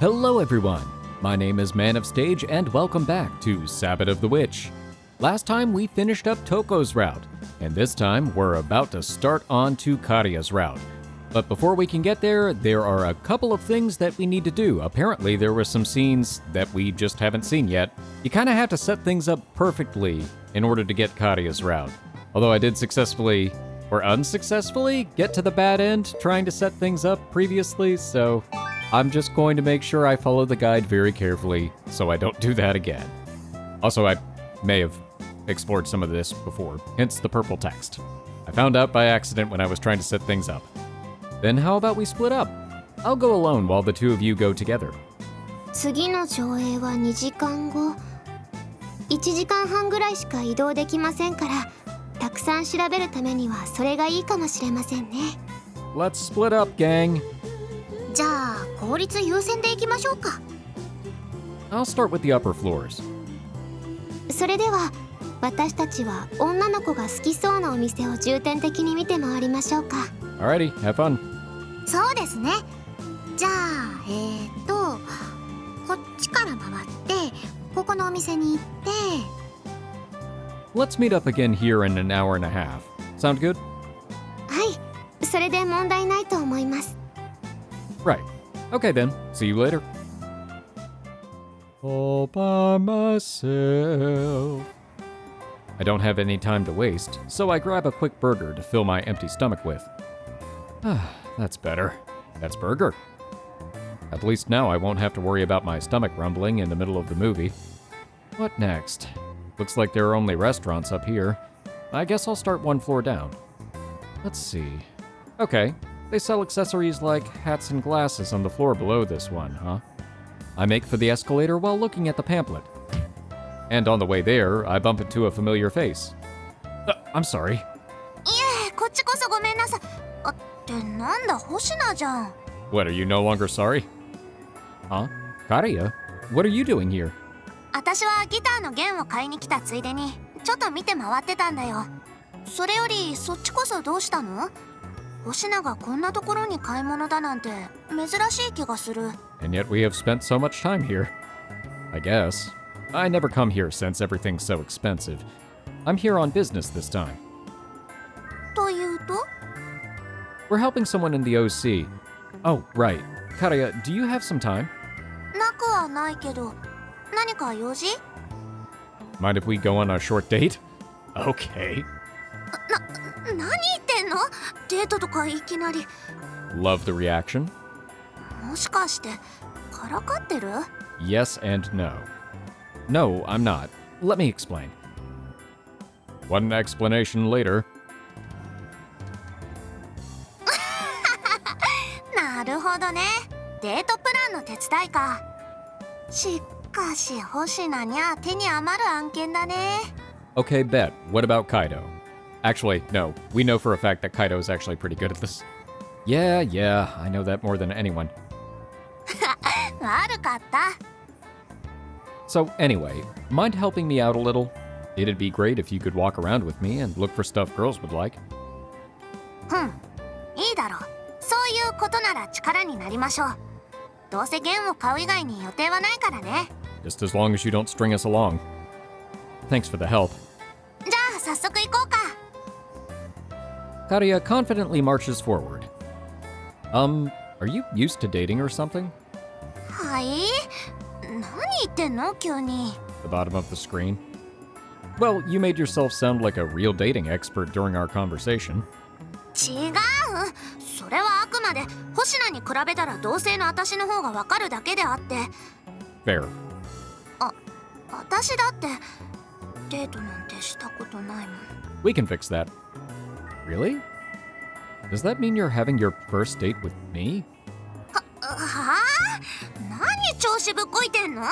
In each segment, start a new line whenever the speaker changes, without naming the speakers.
Hello everyone, my name is Man of Stage and welcome back to Sabbat of the Witch. Last time we finished up Toko's route, and this time we're about to start on to Kariya's route. But before we can get there, there are a couple of things that we need to do. Apparently there were some scenes that we just haven't seen yet. You kinda have to set things up perfectly in order to get Kariya's route. Although I did successfully, or unsuccessfully, get to the bad end trying to set things up previously, so I'm just going to make sure I follow the guide very carefully so I don't do that again. Also, I may have explored some of this before, hence the purple text. I found out by accident when I was trying to set things up. Then how about we split up? I'll go alone while the two of you go together.
次の上映は2時間後。1時間半ぐらいしか移動できませんから、たくさん調べるためにはそれがいいかもしれませんね。
Let's split up, gang.
じゃあ効率優先でいきましょうか。
I'll start with the upper floors.
それでは私たちは女の子が好きそうなお店を重点的に見て回りましょうか。
Alrighty, have fun.
そうですね。じゃあこっちから回ってここのお店に行って。
Let's meet up again here in an hour and a half. Sound good?
はい、それで問題ないと思います。
Right. Okay then. See you later. All by myself. I don't have any time to waste, so I grab a quick burger to fill my empty stomach with. That's better. That's burger. At least now I won't have to worry about my stomach rumbling in the middle of the movie. What next? Looks like there are only restaurants up here. I guess I'll start one floor down. Let's see. Okay. They sell accessories like hats and glasses on the floor below this one, huh? I make for the escalator while looking at the pamphlet. And on the way there, I bump into a familiar face. I'm sorry.
いえ、こっちこそごめんなさい。ってなんだ、星名じゃん。
What, are you no longer sorry? Huh? Kariya? What are you doing here?
私はギターの弦を買いに来たついでに、ちょっと見て回ってたんだよ。それより、そっちこそどうしたの？星名がこんなところに買い物だなんて珍しい気がする。
And yet we have spent so much time here. I guess. I never come here since everything's so expensive. I'm here on business this time.
というと？
We're helping someone in the OC. Oh, right. Kariya, do you have some time?
なくはないけど、何か用事？
Mind if we go on a short date? Okay.
何言ってんの？デートとかいきなり。
Love the reaction.
もしかしてからかってる？
Yes and no. No, I'm not. Let me explain. One explanation later.
なるほどね。デートプランの手伝いか。しかし星名にゃ手に余る案件だね。
Okay, bet. What about Kaidou? Actually, no. We know for a fact that Kaidou is actually pretty good at this. Yeah, I know that more than anyone.
悪かった。
So anyway, mind helping me out a little? It'd be great if you could walk around with me and look for stuff girls would like.
いいだろう。そういうことなら力になりましょう。どうせ弦を買う以外に予定はないからね。
Just as long as you don't string us along. Thanks for the help.
じゃあ早速行こうか。
Kariya confidently marches forward. Are you used to dating or something?
はい？何言ってんの急に。
The bottom of the screen. Well, you made yourself sound like a real dating expert during our conversation.
違う。それはあくまで星名に比べたら同性の私の方がわかるだけであって。
Fair.
私だってデートなんてしたことないもん。
We can fix that. Really? Does that mean you're having your first date with me?
はあ？何調子ぶっこいてんの？なわ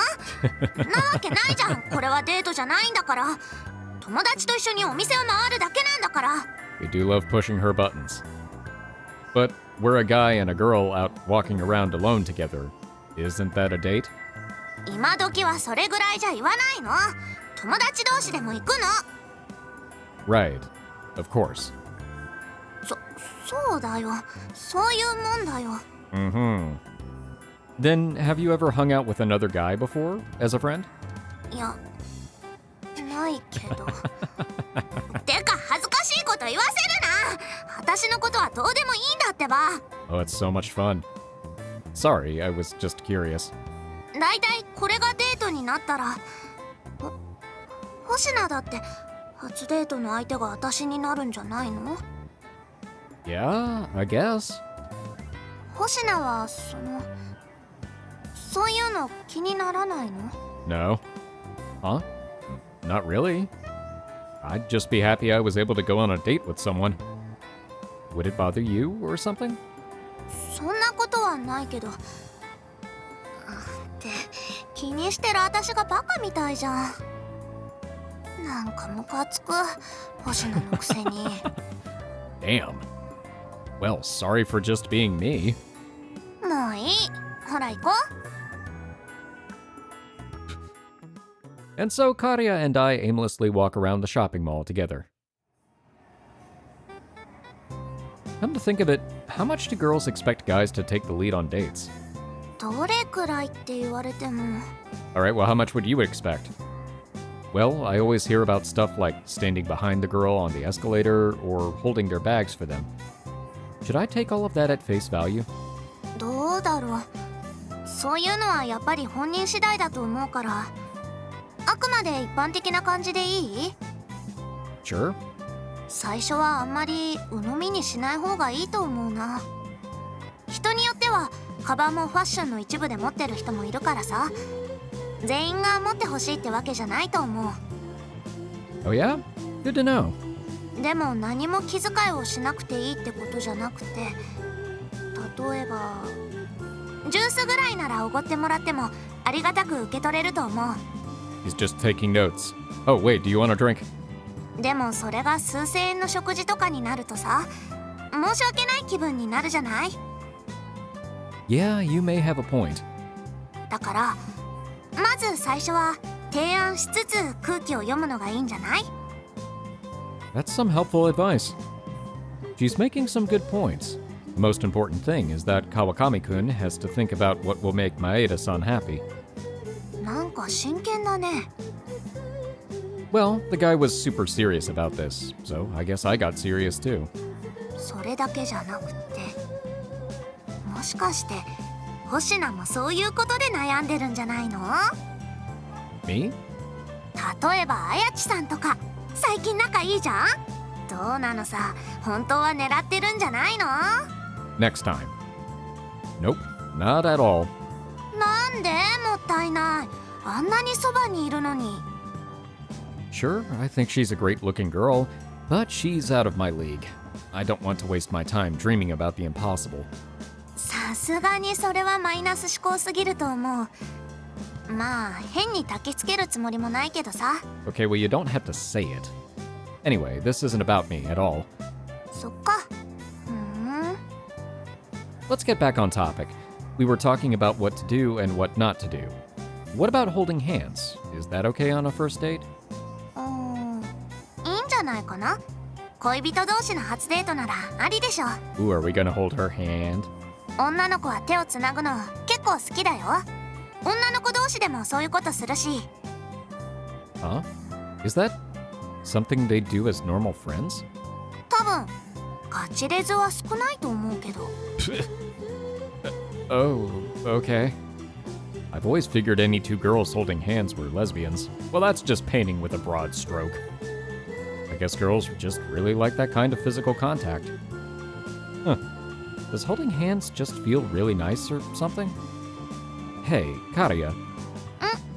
けないじゃん。これはデートじゃないんだから。友達と一緒にお店を回るだけなんだから。
We do love pushing her buttons. But we're a guy and a girl out walking around alone together. Isn't that a date?
今時はそれぐらいじゃ言わないの。友達同士でも行くの。
Right. Of course.
そうだよ。そういうもんだよ。
Mm-hmm. Then, have you ever hung out with another guy before, as a friend?
いや、ないけど。てか恥ずかしいこと言わせるな。私のことはどうでもいいんだってば。
Oh, it's so much fun. Sorry, I was just curious.
だいたいこれがデートになったら、星名だって初デートの相手が私になるんじゃないの？
Yeah, I guess.
星名はそういうの気にならないの？
No. Huh? Not really. I'd just be happy I was able to go on a date with someone. Would it bother you or something?
そんなことはないけど。って気にしてる私がバカみたいじゃん。なんかムカつく、星名のくせに。
Damn. Well, sorry for just being me.
もういい。ほら行こう。
And so Kariya and I aimlessly walk around the shopping mall together. Come to think of it, how much do girls expect guys to take the lead on dates?
どれくらいって言われても。
Alright, well, how much would you expect? Well, I always hear about stuff like standing behind the girl on the escalator or holding their bags for them. Should I take all of that at face value?
どうだろう。そういうのはやっぱり本人次第だと思うから。あくまで一般的な感じでいい？
Sure.
最初はあんまり鵜呑みにしない方がいいと思うな。人によってはカバンもファッションの一部で持ってる人もいるからさ。全員が持ってほしいってわけじゃないと思う。
Oh yeah? Good to know.
でも何も気遣いをしなくていいってことじゃなくて、例えばジュースぐらいならおごってもらってもありがたく受け取れると思う。
He's just taking notes. Oh, wait, do you want a drink?
でもそれが数千円の食事とかになるとさ、申し訳ない気分になるじゃない？
Yeah, you may have a point.
だからまず最初は提案しつつ空気を読むのがいいんじゃない？
That's some helpful advice. She's making some good points. The most important thing is that Kawakami-kun has to think about what will make Maeda-san happy.
なんか真剣だね。
Well, the guy was super serious about this, so I guess I got serious too.
それだけじゃなくて、もしかして星名もそういうことで悩んでるんじゃないの？
Me?
例えばあやちさんとか最近仲いいじゃん？どうなのさ、本当は狙ってるんじゃないの？
Next time. Nope, not at all.
なんで？もったいない。あんなにそばにいるのに。
Sure, I think she's a great-looking girl, but she's out of my league. I don't want to waste my time dreaming about the impossible.
さすがにそれはマイナス思考すぎると思う。まあ変に焚きつけるつもりもないけどさ。
Okay, well, you don't have to say it. Anyway, this isn't about me at all.
そっか。
Let's get back on topic. We were talking about what to do and what not to do. What about holding hands? Is that okay on a first date?
いいんじゃないかな。恋人同士の初デートならありでしょ。
Ooh, are we gonna hold her hand?
女の子は手をつなぐの結構好きだよ。女の子同士でもそういうことするし。
Huh? Is that something they do as normal friends?
多分ガチレズは少ないと思うけど。
Oh, okay. I've always figured any two girls holding hands were lesbians. Well, that's just painting with a broad stroke. I guess girls just really like that kind of physical contact. Huh. Does holding hands just feel really nice or something? Hey, Kariya.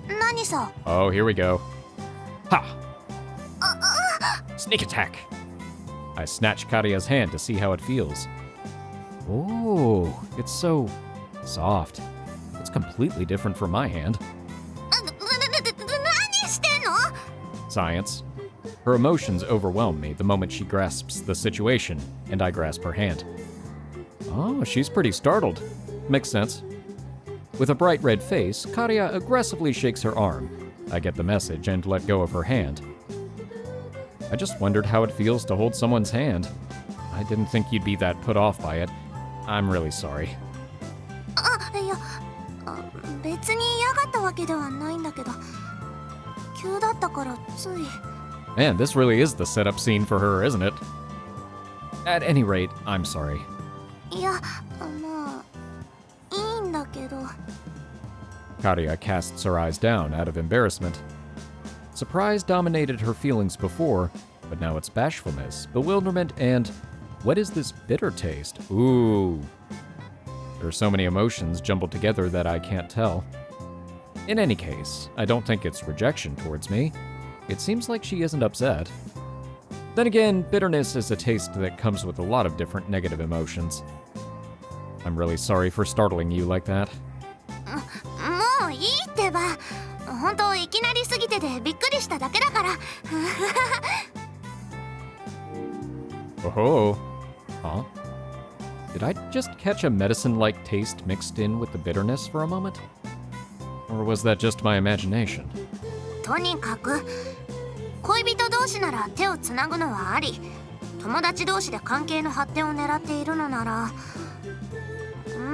何さ？
Oh, here we go. Ha! Sneak attack! I snatch Kariya's hand to see how it feels. Oh, it's so soft. It's completely different from my hand.
何してんの？
Science. Her emotions overwhelm me the moment she grasps the situation, and I grasp her hand. Oh, she's pretty startled. Makes sense. With a bright red face, Kariya aggressively shakes her arm. I get the message and let go of her hand. I just wondered how it feels to hold someone's hand. I didn't think you'd be that put off by it. I'm really sorry.
いや、別に嫌がったわけではないんだけど、急だったからつい。
Man, this really is the setup scene for her, isn't it? At any rate, I'm sorry.
いや、まあいいんだけど。
Kariya casts her eyes down out of embarrassment. Surprise dominated her feelings before, but now it's bashfulness, bewilderment, and what is this bitter taste? Ooh. There are so many emotions jumbled together that I can't tell. In any case, I don't think it's rejection towards me. It seems like she isn't upset. Then again, bitterness is a taste that comes with a lot of different negative emotions. I'm really sorry for startling you like that.
もういいってば。本当いきなりすぎててびっくりしただけだから。
Oh, huh? Did I just catch a medicine-like taste mixed in with the bitterness for a moment? Or was that just my imagination?
とにかく恋人同士なら手をつなぐのはあり、友達同士で関係の発展を狙っているのなら、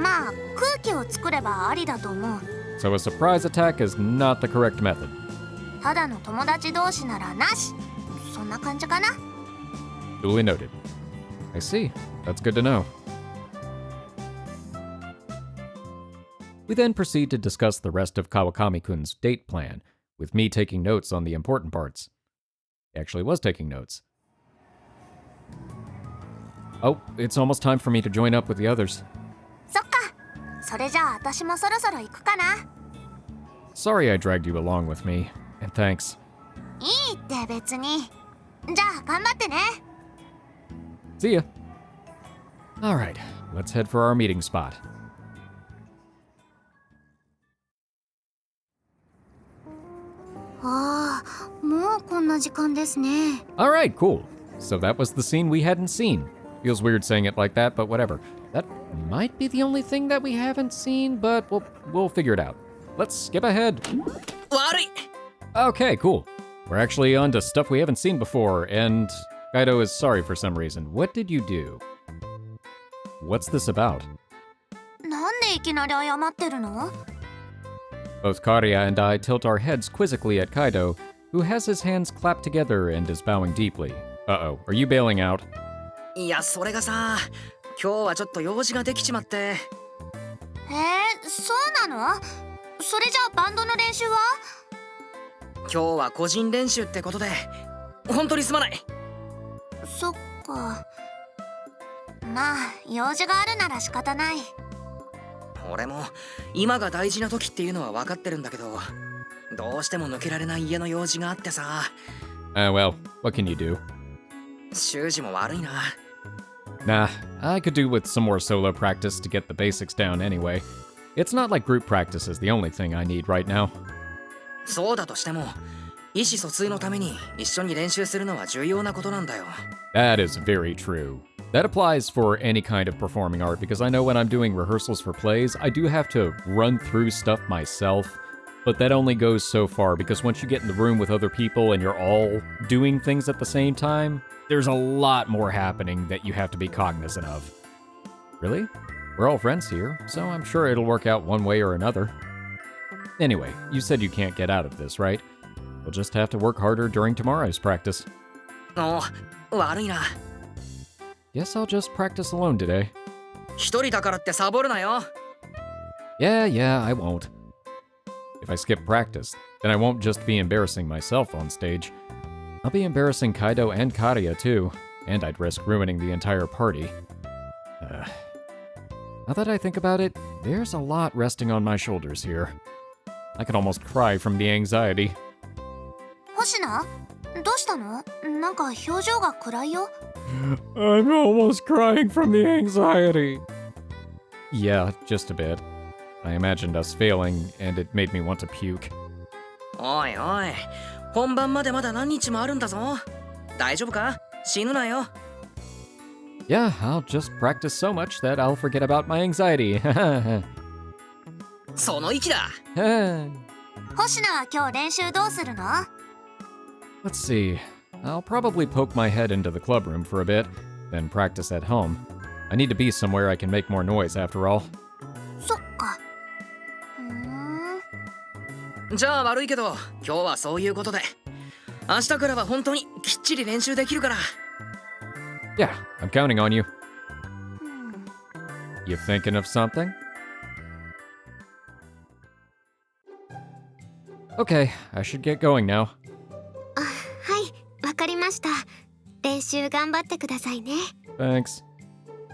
まあ空気を作ればありだと思う。
So a surprise attack is not the correct method.
ただの友達同士ならなし。そんな感じかな。
Duly noted. I see. That's good to know. We then proceed to discuss the rest of Kawakami-kun's date plan, with me taking notes on the important parts. He actually was taking notes. Oh, it's almost time for me to join up with the others.
そっか。それじゃあ私もそろそろ行くかな。
Sorry I dragged you along with me, and thanks.
いいって別に。じゃあ頑張ってね。
See ya. Alright, let's head for our meeting spot.
ああ、もうこんな時間ですね。
Alright, cool. So that was the scene we hadn't seen. Feels weird saying it like that, but whatever. That might be the only thing that we haven't seen, but we'll figure it out. Let's skip ahead.
悪い。
Okay, cool. We're actually on to stuff we haven't seen before, and Kaidou is sorry for some reason. What did you do? What's this about?
なんでいきなり謝ってるの？
Both Kariya and I tilt our heads quizzically at Kaidou, who has his hands clapped together and is bowing deeply. Uh-oh, are you bailing out?
いや、それがさ、今日はちょっと用事ができちまって。
そうなの？それじゃあバンドの練習は？
今日は個人練習ってことで、本当にすまない。
そっか。まあ、用事があるなら仕方ない。
俺も今が大事な時っていうのは分かってるんだけど、どうしても抜けられない家の用事があってさ。
Well, what can you do?
修二も悪いな。
Nah, I could do with some more solo practice to get the basics down anyway. It's not like group practice is the only thing I need right now.
そうだとしても、意思疎通のために一緒に練習するのは重要なことなんだよ。
That is very true. That applies for any kind of performing art because I know when I'm doing rehearsals for plays, I do have to run through stuff myself, but that only goes so far because once you get in the room with other people and you're all doing things at the same time, there's a lot more happening that you have to be cognizant of. Really? We're all friends here, so I'm sure it'll work out one way or another. Anyway, you said you can't get out of this, right? We'll just have to work harder during tomorrow's practice.
おう、悪いな。
Guess I'll just practice alone today.
一人だからってサボるなよ。
Yeah, I won't. If I skip practice, then I won't just be embarrassing myself on stage. I'll be embarrassing Kaidou and Kariya too, and I'd risk ruining the entire party. Now that I think about it, there's a lot resting on my shoulders here. I could almost cry from the anxiety.
星名？どうしたの？なんか表情が暗いよ。
I'm almost crying from the anxiety. Yeah, just a bit. I imagined us failing, and it made me want to puke.
おいおい、本番までまだ何日もあるんだぞ。大丈夫か？死ぬなよ。
Yeah, I'll just practice so much that I'll forget about my anxiety.
その息だ。
星名は今日練習どうするの？
Let's see. I'll probably poke my head into the club room for a bit, then practice at home. I need to be somewhere I can make more noise after all.
そっか。ふーん。
じゃあ悪いけど今日はそういうことで。明日からは本当にきっちり練習できるから。
Yeah, I'm counting on you. You thinking of something? Okay, I should get going now.
はい、わかりました。練習頑張ってくださいね。
Thanks.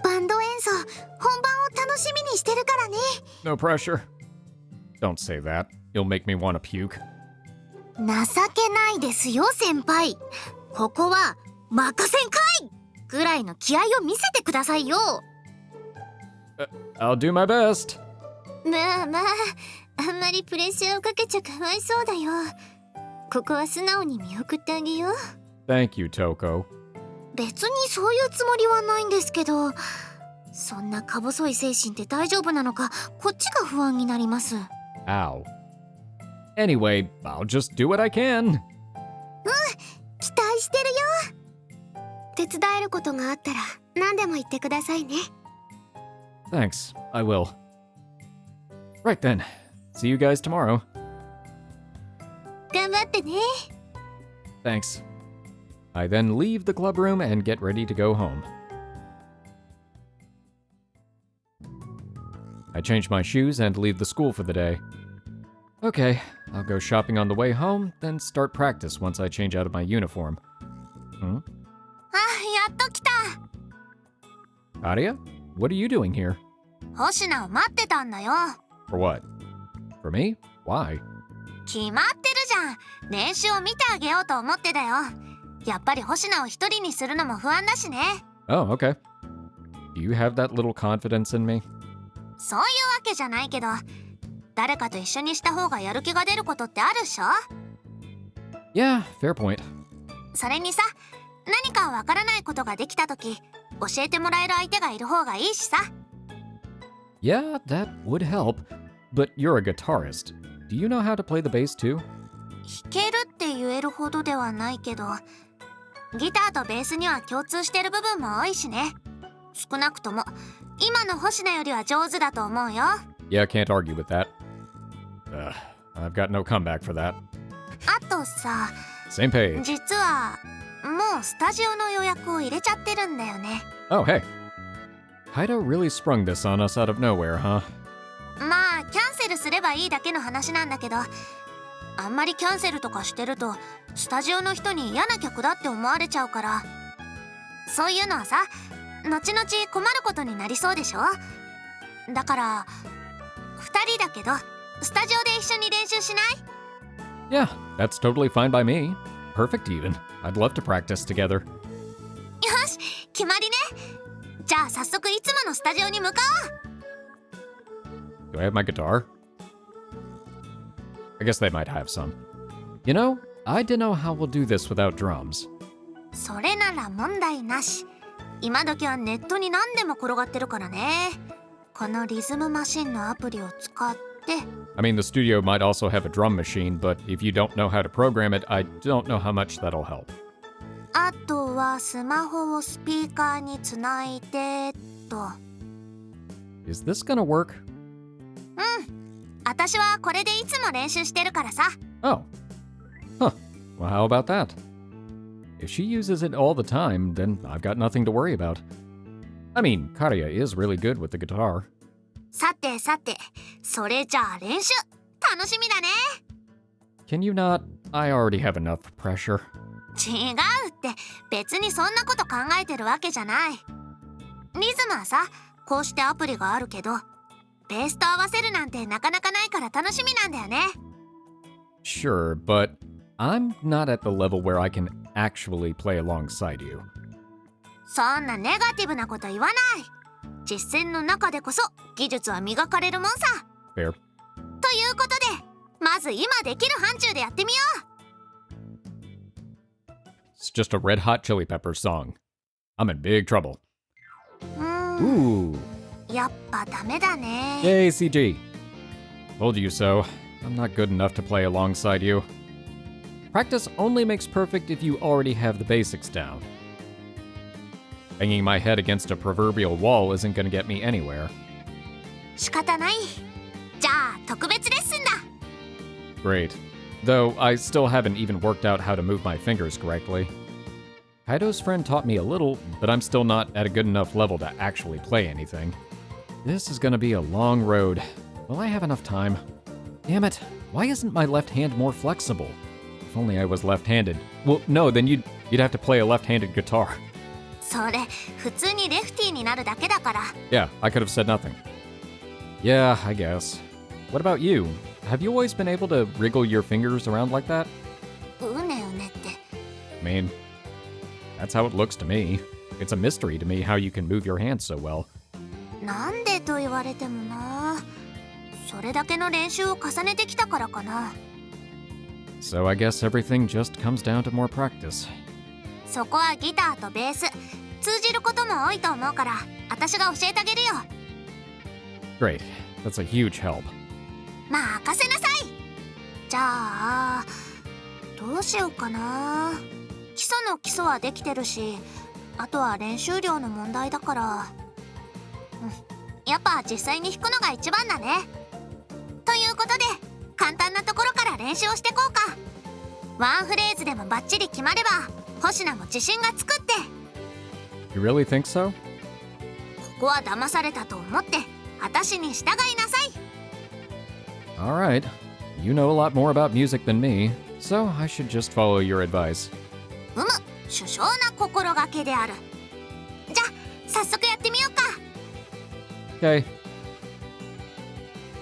バンド演奏、本番を楽しみにしてるからね。
No pressure. Don't say that. You'll make me want to puke.
情けないですよ、先輩。ここは任せんかいぐらいの気合を見せてくださいよ。
I'll do my best.
まあまあ、あんまりプレッシャーをかけちゃかわいそうだよ。ここは素直に見送ってあげよう。
Thank you, Toko.
別にそういうつもりはないんですけど、そんなか細い精神って大丈夫なのか、こっちが不安になります。
Ow. Anyway, I'll just do what I can.
期待してるよ。手伝えることがあったら何でも言ってくださいね。
Thanks, I will. Right then. See you guys tomorrow.
頑張ってね。
Thanks. I then leave the club room and get ready to go home. I change my shoes and leave the school for the day. Okay, I'll go shopping on the way home, then start practice once I change out of my uniform.
あ、やっと来た。
Kariya? What are you doing here?
星名を待ってたんだよ。
For what? For me? Why?
決まってるじゃん。練習を見てあげようと思ってだよ。やっぱり星名を一人にするのも不安だしね。
Oh, okay. Do you have that little confidence in me?
そういうわけじゃないけど、誰かと一緒にした方がやる気が出ることってあるっしょ。
Yeah, fair point.
それにさ、何かわからないことができた時、教えてもらえる相手がいる方がいいしさ。
Yeah, that would help. But you're a guitarist. Do you know how to play the bass too?
弾けるって言えるほどではないけど、ギターとベースには共通してる部分も多いしね。少なくとも今の星名よりは上手だと思うよ。
Yeah, can't argue with that. I've got no comeback for that.
あとさ、
Same page.
実はもうスタジオの予約を入れちゃってるんだよね。
Oh, hey. Kaidou really sprung this on us out of nowhere, huh?
まあキャンセルすればいいだけの話なんだけど、あんまりキャンセルとかしてるとスタジオの人に嫌な曲だって思われちゃうから、そういうのはさ、後々困ることになりそうでしょ。だから2人だけどスタジオで一緒に練習しない？
Yeah, that's totally fine by me. Perfect even. I'd love to practice together.
よし、決まりね。じゃあ早速いつものスタジオに向かおう。
Do I have my guitar? I guess they might have some. You know, I don't know how we'll do this without drums.
それなら問題なし。今時はネットに何でも転がってるからね。このリズムマシンのアプリを使って。
I mean, the studio might also have a drum machine, but if you don't know how to program it, I don't know how much that'll help.
あとはスマホをスピーカーにつないでと。
Is this gonna work?
私はこれでいつも練習してるからさ。
Oh. Huh. Well, how about that? If she uses it all the time, then I've got nothing to worry about. I mean, Kariya is really good with the guitar.
さてさて、それじゃあ練習楽しみだね。
Can you not? I already have enough pressure.
違うって、別にそんなこと考えてるわけじゃない。リズムはさ、こうしてアプリがあるけど、ベースと合わせるなんてなかなかないから楽しみなんだよね。
Sure, but I'm not at the level where I can actually play alongside you.
そんなネガティブなこと言わない。実践の中でこそ技術は磨かれるもんさ。
Fair.
ということで、まず今できる範疇でやってみよう。
It's just a Red Hot Chili Peppers song. I'm in big trouble. Ooh.
やっぱダメだね。
Yay, CG. Told you so. I'm not good enough to play alongside you. Practice only makes perfect if you already have the basics down. Banging my head against a proverbial wall isn't going to get me anywhere.
仕方ない。じゃあ特別レッスンだ。
Great. Though I still haven't even worked out how to move my fingers correctly. Kaidou's friend taught me a little, but I'm still not at a good enough level to actually play anything. This is gonna be a long road. Will I have enough time? Damn it, why isn't my left hand more flexible? If only I was left-handed. Well, no, then you'd have to play a left-handed guitar.
それ普通にレフティーになるだけだから。
Yeah, I could have said nothing. Yeah, I guess. What about you? Have you always been able to wriggle your fingers around like that?
うねうねって。
I mean, that's how it looks to me. It's a mystery to me how you can move your hands so well.
なんでと言われてもな。それだけの練習を重ねてきたからかな。
So I guess everything just comes down to more practice.
そこはギターとベース通じることも多いと思うから私が教えてあげるよ。
Great. That's a huge help.
任せなさい。じゃあどうしようかな。基礎の基礎はできてるし、あとは練習量の問題だから、やっぱ実際に弾くのが一番だね。ということで簡単なところから練習をしていこうか。ワンフレーズでもバッチリ決まれば星名も自信がつくって。
You really think so?
ここは騙されたと思って私に従いなさい。
Alright. You know a lot more about music than me, so I should just follow your advice.
殊勝な心がけである。じゃあ早速やってみようか。
Okay.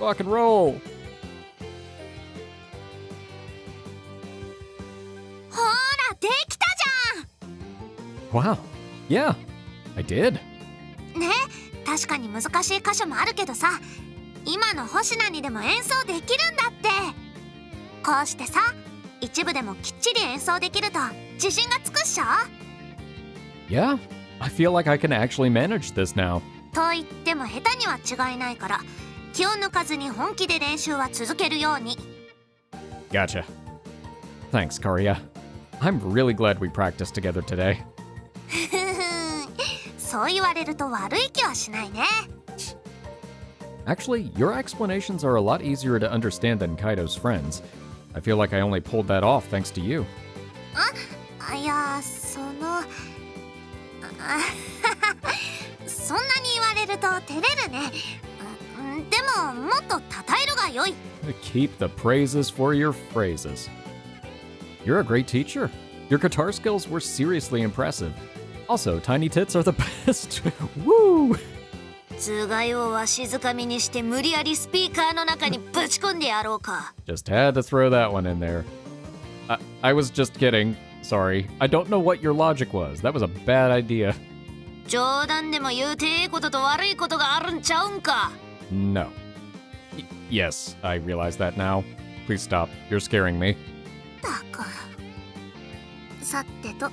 Rock and roll!
ほらできたじゃん。
Wow. Yeah, I did.
ね、確かに難しい箇所もあるけどさ、今の星名にでも演奏できるんだって。こうしてさ、一部でもきっちり演奏できると自信がつくっしょ。
Yeah, I feel like I can actually manage this now.
と言っても下手には違いないから、気を抜かずに本気で練習は続けるように。
Gotcha. Thanks, Kariya. I'm really glad we practiced together today.
そう言われると悪い気はしないね。
Actually, your explanations are a lot easier to understand than Kaidou's friends. I feel like I only pulled that off thanks to you.
いや、そんなに言われると照れるね。でももっと称えるがよい。
Keep the praises for your phrases. You're a great teacher. Your guitar skills were seriously impressive. Also, tiny tits are the best. Woo!
頭蓋をわしづかみにして無理やりスピーカーの中にぶち込んでやろうか。
Just had to throw that one in there. I was just kidding. Sorry. I don't know what your logic was. That was a bad idea.
冗談でも言うてええことと悪いことがあるんちゃうんか。
No. Yes, I realize that now. Please stop. You're scaring me.
だから。さてと。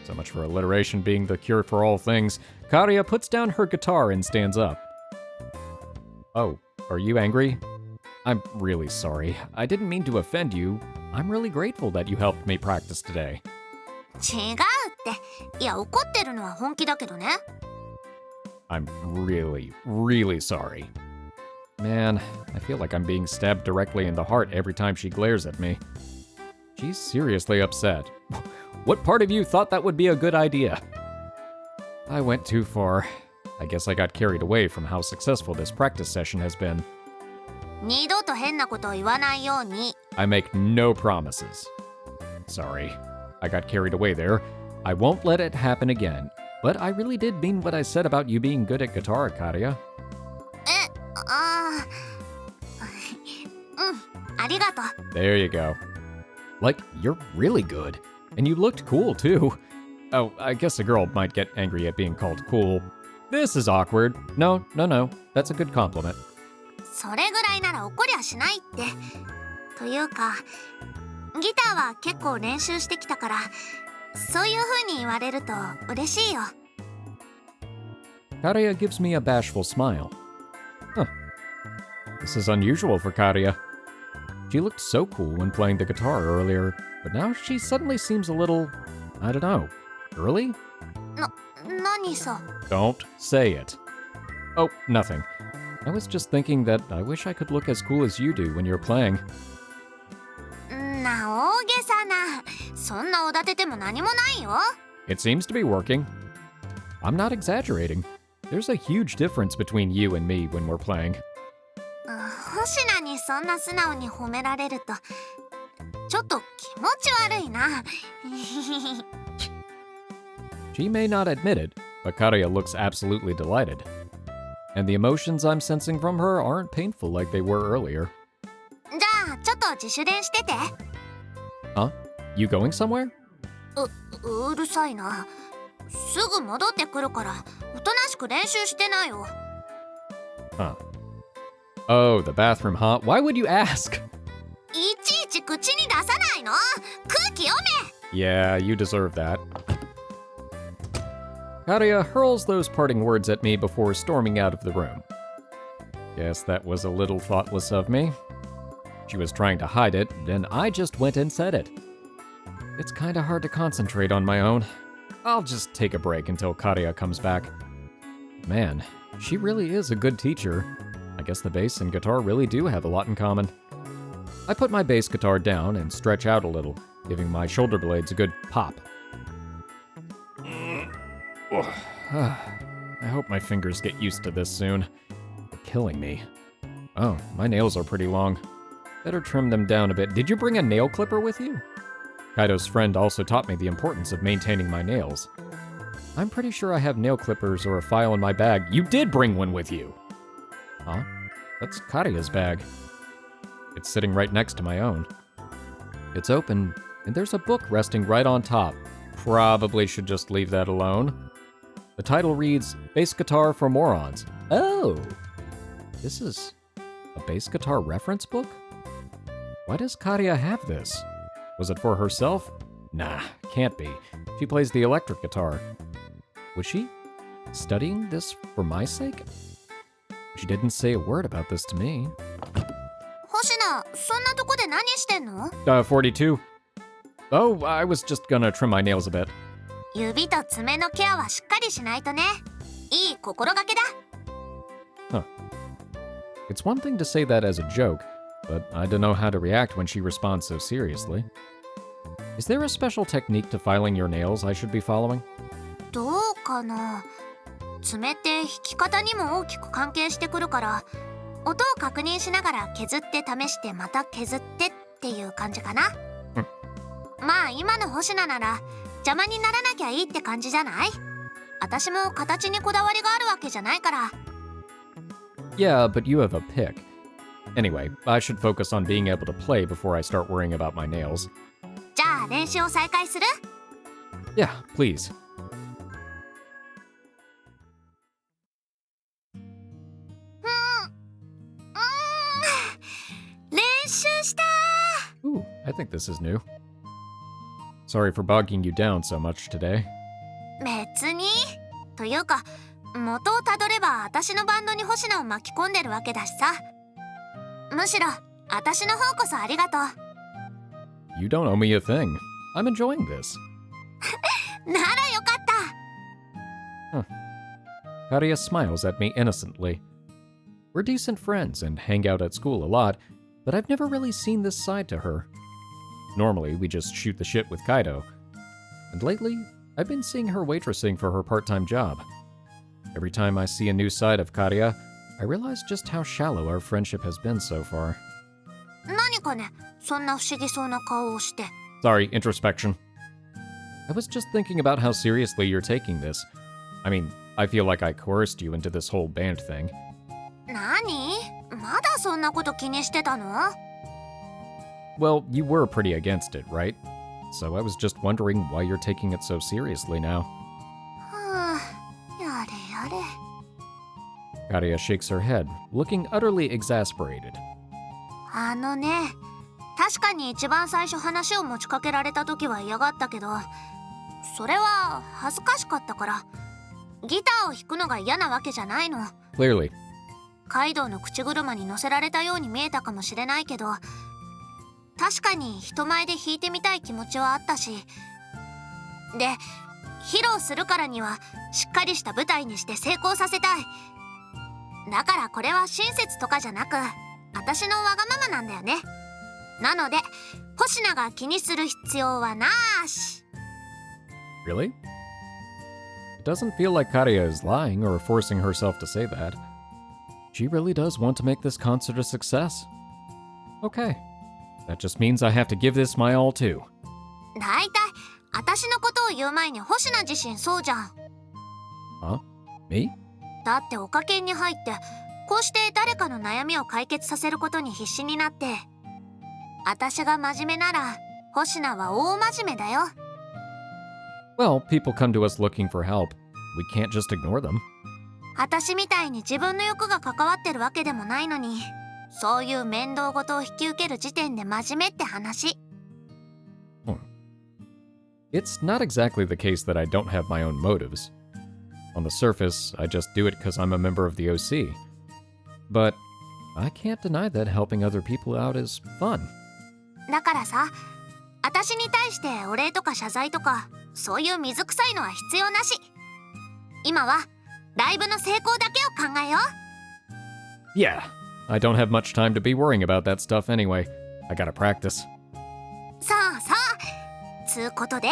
So much for alliteration being the cure for all things. Kariya puts down her guitar and stands up. Oh, are you angry? I'm really sorry. I didn't mean to offend you. I'm really grateful that you helped me practice today.
違うって。いや、怒ってるのは本気だけどね。
I'm really, really sorry. Man, I feel like I'm being stabbed directly in the heart every time she glares at me. She's seriously upset. What part of you thought that would be a good idea? I went too far. I guess I got carried away from how successful this practice session has been.
二度と変なことを言わないように。
I make no promises. Sorry, I got carried away there. I won't let it happen again. But I really did mean what I said about you being good at guitar, Kariya.
ありがとう。
There you go. Like, you're really good. And you looked cool, too. Oh, I guess a girl might get angry at being called cool. This is awkward. No. That's a good compliment.
それぐらいなら怒りゃしないって。というか、ギターは結構練習してきたから、そういう風に言われると嬉しいよ。
Kariya gives me a bashful smile. Huh. This is unusual for Kariya. She looked so cool when playing the guitar earlier, but now she suddenly seems a little, I don't know, girly?
何さ。
Don't say it. Oh, nothing. I was just thinking that I wish I could look as cool as you do when you're playing.
な、大げさな。そんなおだてても何もないよ。
It seems to be working. I'm not exaggerating. There's a huge difference between you and me when we're playing.
星名にそんな素直に褒められるとちょっと気持ち悪いな。
She may not admit it, but Kariya looks absolutely delighted. And the emotions I'm sensing from her aren't painful like they were earlier.
じゃあちょっと自主練してて。
Huh? You going somewhere?
うるさいな。すぐ戻ってくるからおとなしく練習してなよ。
Huh. Oh, the bathroom, huh? Why would you ask?
いちいち口に出さないの。空気読め。
Yeah, you deserve that. Kariya hurls those parting words at me before storming out of the room. Guess that was a little thoughtless of me. She was trying to hide it, and I just went and said it. It's kinda hard to concentrate on my own. I'll just take a break until Kariya comes back. Man, she really is a good teacher. I guess the bass and guitar really do have a lot in common. I put my bass guitar down and stretch out a little, giving my shoulder blades a good pop. I hope my fingers get used to this soon. They're killing me. Oh, my nails are pretty long. Better trim them down a bit. Did you bring a nail clipper with you? Kaidou's friend also taught me the importance of maintaining my nails. I'm pretty sure I have nail clippers or a file in my bag. You did bring one with you! Huh? That's Kariya's bag. It's sitting right next to my own. It's open, and there's a book resting right on top. Probably should just leave that alone. The title reads, Bass Guitar for Morons. Oh! This is a bass guitar reference book? Why does Kariya have this? Was it for herself? Nah, can't be. She plays the electric guitar. Was she studying this for my sake? She didn't say a word about this to me.
星名、そんなとこで何してんの？
42. Oh, I was just gonna trim my nails a bit.
指と爪のケアはしっかりしないとね。いい心がけだ。
Huh. It's one thing to say that as a joke, but I don't know how to react when she responds so seriously. Is there a special technique to filing your nails I should be following?
どうかな。爪って弾き方にも大きく関係してくるから、音を確認しながら削って試してまた削ってっていう感じかな。まあ今の星名なら邪魔にならなきゃいいって感じじゃない？私も形にこだわりがあるわけじゃないから。
Yeah, but you have a pick. Anyway, I should focus on being able to play before I start worrying about my nails.
じゃあ練習を再開する？
Yeah, please.
練習したー。
Ooh, I think this is new. Sorry for bogging you down so much today.
別に。というか元をたどれば私のバンドに星名を巻き込んでるわけだしさ。むしろ私の方こそありがとう。
You don't owe me a thing. I'm enjoying this.
ならよかった。
Kariya smiles at me innocently. We're decent friends and hang out at school a lot, but I've never really seen this side to her. Normally, we just shoot the shit with Kaidou. And lately, I've been seeing her waitressing for her part-time job. Every time I see a new side of Kariya, I realize just how shallow our friendship has been so far.
何かね、そんな不思議そうな顔をして。
Sorry, introspection. I was just thinking about how seriously you're taking this. I mean, I feel like I coerced you into this whole band thing.
何？まだそんなこと気にしてたの？
Well, you were pretty against it, right? So I was just wondering why you're taking it so seriously now.
はあ、やれやれ。
Kariya shakes her head, looking utterly exasperated.
あのね、確かに一番最初話を持ちかけられた時は嫌がったけど、それは恥ずかしかったから、ギターを弾くのが嫌なわけじゃないの。
Clearly.
カイドウの口車に乗せられたように見えたかもしれないけど、確かに人前で弾いてみたい気持ちはあったし、で、披露するからにはしっかりした舞台にして成功させたい。だからこれは親切とかじゃなく、私のわがままなんだよね。なので星名が気にする必要はなし。
Really? It doesn't feel like Kariya is lying or forcing herself to say that. She really does want to make this concert a success. Okay. That just means I have to give this my all too.
だいたい私のことを言う前に星名自身そうじゃん。
Huh? Me?
だっておかけに入ってこうして誰かの悩みを解決させることに必死になって、私が真面目なら星名は大真面目だよ。
Well, people come to us looking for help. We can't just ignore them.
私みたいに自分の欲が関わってるわけでもないのに、そういう面倒事を引き受ける時点で真面目って話。
It's not exactly the case that I don't have my own motives. On the surface, I just do it because I'm a member of the OC. But I can't deny that helping other people out is fun.
だからさ、私に対してお礼とか謝罪とかそういう水臭いのは必要なし。今はライブの成功だけを考えよう。
Yeah, I don't have much time to be worrying about that stuff anyway. I gotta practice.
そうそう。つうことで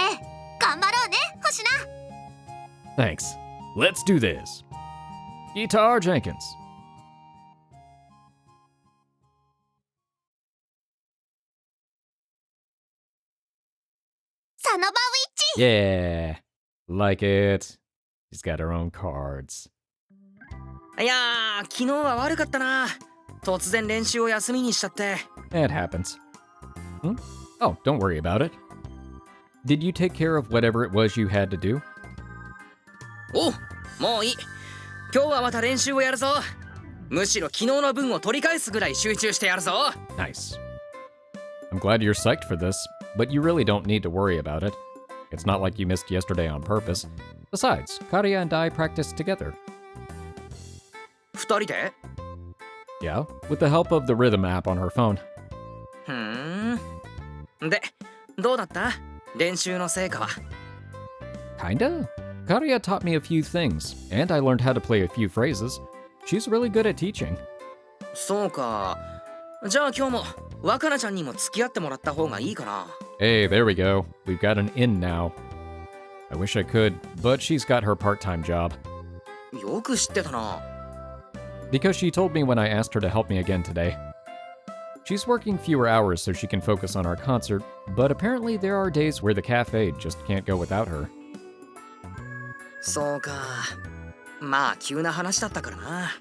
頑張ろうね、星名。
Thanks. Let's do this. Guitar Jenkins.
サノバウィッチ。
Yeah, like it. She's got her own cards.
いやー、昨日は悪かったな。突然練習を休みにしちゃって。
It happens. Oh, don't worry about it. Did you take care of whatever it was you had to do?
おう、もういい。今日はまた練習をやるぞ。むしろ昨日の分を取り返すぐらい集中してやるぞ。
Nice. I'm glad you're psyched for this, but you really don't need to worry about it. It's not like you missed yesterday on purpose. Besides, Kariya and I practiced together.
二人で？
Yeah, with the help of the rhythm app on her phone.
ふーん。で、どうだった？練習の成果は。
Kinda. Kariya taught me a few things, and I learned how to play a few phrases. She's really good at teaching.
そうか。じゃあ今日も若菜ちゃんにも付き合ってもらった方がいいかな。
Hey, there we go. We've got an in now. I wish I could, but she's got her part-time job.
よく知ってたな。
Because she told me when I asked her to help me again today. She's working fewer hours so she can focus on our concert, but apparently there are days where the cafe just can't go without her.
そうか。まあ急な話だったからな。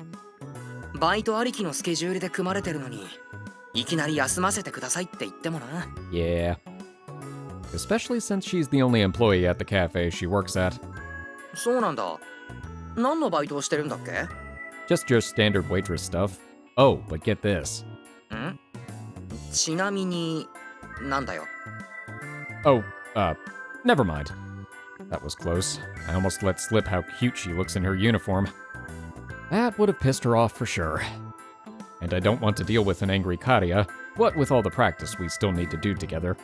バイトありきのスケジュールで組まれてるのに、いきなり休ませてくださいって言ってもな。
Yeah. Especially since she's the only employee at the cafe she works at.
そうなんだ。何のバイトをしてるんだっけ？
Just your standard waitress stuff. Oh, but get this.
ん？ちなみに、なんだよ。
Oh, never mind. That was close. I almost let slip how cute she looks in her uniform. That would have pissed her off for sure. And I don't want to deal with an angry Kariya, what with all the practice we still need to do together.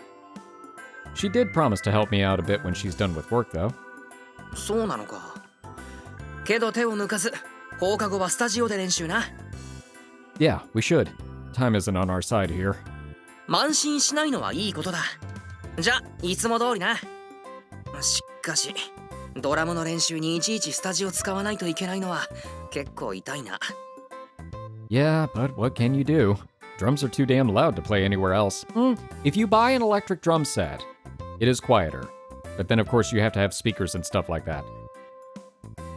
She did promise to help me out a bit when she's done with work, though.
そうなのか。けど手を抜かず、放課後はスタジオで練習な。
Yeah, we should. Time isn't on our side here.
慢心しないのはいいことだ。じゃ、いつも通りな。しかし、ドラムの練習にいちいちスタジオ使わないといけないのは結構痛いな。
Yeah, but what can you do? Drums are too damn loud to play anywhere else. If you buy an electric drum set, it is quieter. But then, of course, you have to have speakers and stuff like that.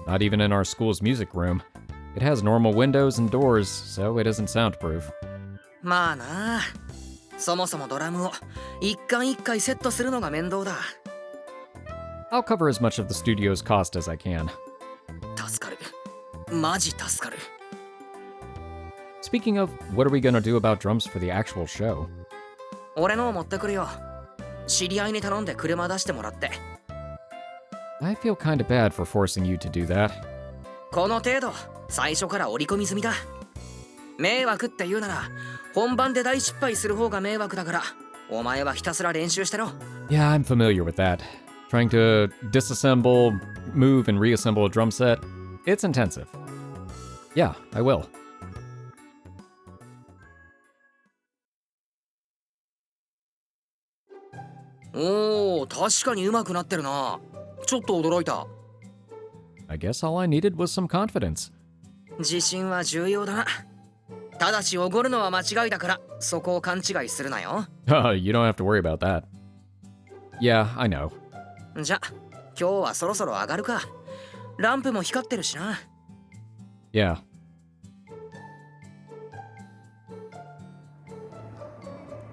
Not even in our school's music room. It has normal windows and doors, so it isn't soundproof.
まあな。そもそもドラムを一回一回セットするのが面倒だ。
I'll cover as much of the studio's cost as I can.
助かる。マジ助かる。
Speaking of, what are we gonna do about drums for the actual show?
俺のを持ってくるよ。知り合いに頼んで車出してもらって。
I feel kinda bad for forcing you to do that.
この程度、最初から織り込み済みだ。迷惑って言うなら、本番で大失敗する方が迷惑だから、お前はひたすら練習してろ。
Yeah, I'm familiar with that. Trying to disassemble, move, and reassemble a drum set, it's intensive. Yeah, I will.
おお、確かに上手くなってるな。ちょっと驚いた。
I guess all I needed was some confidence.
自信は重要だな。ただしおごるのは間違いだから、そこを勘違いするなよ。
You don't have to worry about that. Yeah, I know.
じゃ、今日はそろそろ上がるか。ランプも光ってるしな。
Yeah.